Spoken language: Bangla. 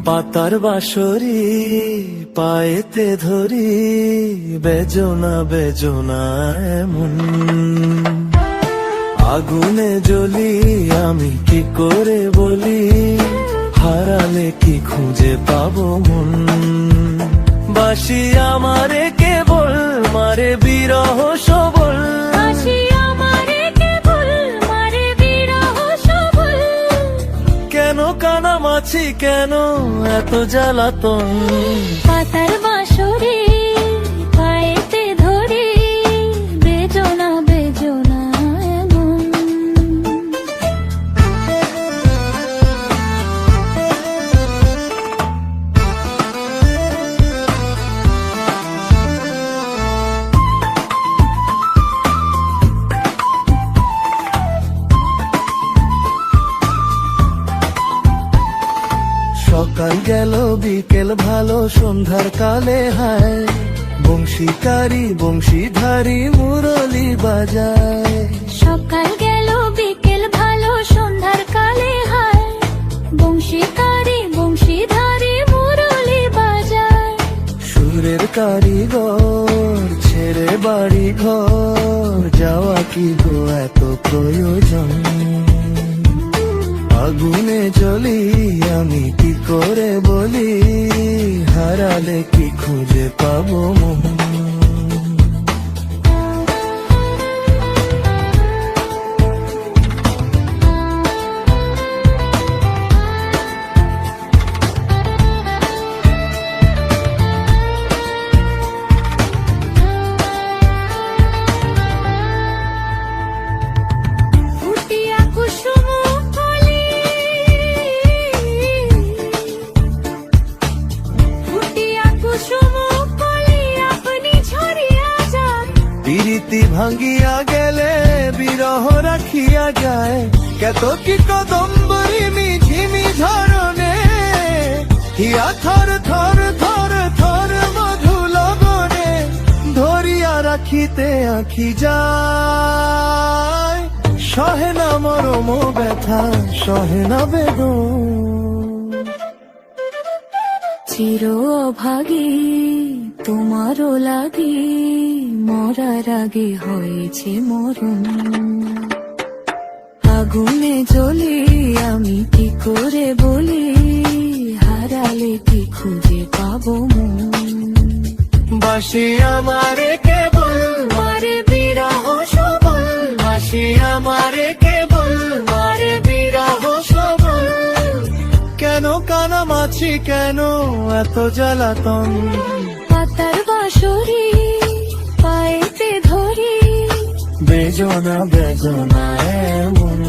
পাতার বাঁশরি পায়েতে ধরি, বেজনা বেজনা এমন। আগুনে জ্বলি আমি কি করে বলি, হারালে কি খুঁজে পাবো মন। বাসি আমারে কেবল মারে বিরহ সবল, কেন কানামাছি কেন এত জ্বালাতন। পাতার বাঁশরি পায়েতে ধরি, বেজনা বেজনা এমন। সকাল গেল বিকেল ভালো সন্ধ্যার কালে হায়, বংশীকারী বংশীধারী মুরলি বাজায়। সকাল গেল বিকেল ভালো সন্ধ্যার কালে হায়, বংশীকারী বংশীধারী মুরলি বাজায়। সুরের কারিগর ছেড়ে বাড়ি ঘর, যাওয়া কি গো এত প্রয়োজন। আগুনে জ্বলি আমি কি করে বলি, হারালে কি খুঁজে পাবো মন। প্রীতি ভাঙ্গিয়া গেলে বিরহ রাখিয়া যায়, কত কি কদম্বরী মিঝিমি ঝরনে, হিয়া থর থর থর থর মধু লগনে, ধরিয়া রাখিতে আঁখি যায়। সহে না মরম ব্যথা সহে না বেদন। চির অভাগী তোমারও লাগি, মরার আগে হয়েছে মরণ। আগুনে জ্বলি আমি কি করে বলি, হারালে কি খুঁজে পাবো মন। বাসি আমারে কেবল মারে বিরহ সবল, বাসি আমারে কেবল মারে বিরহ সবল, কেন কানামাছি কেন এত জ্বালাতন। পাতার বাঁশরি পায়েতে ধরি, বেজনা বেজনা এমন।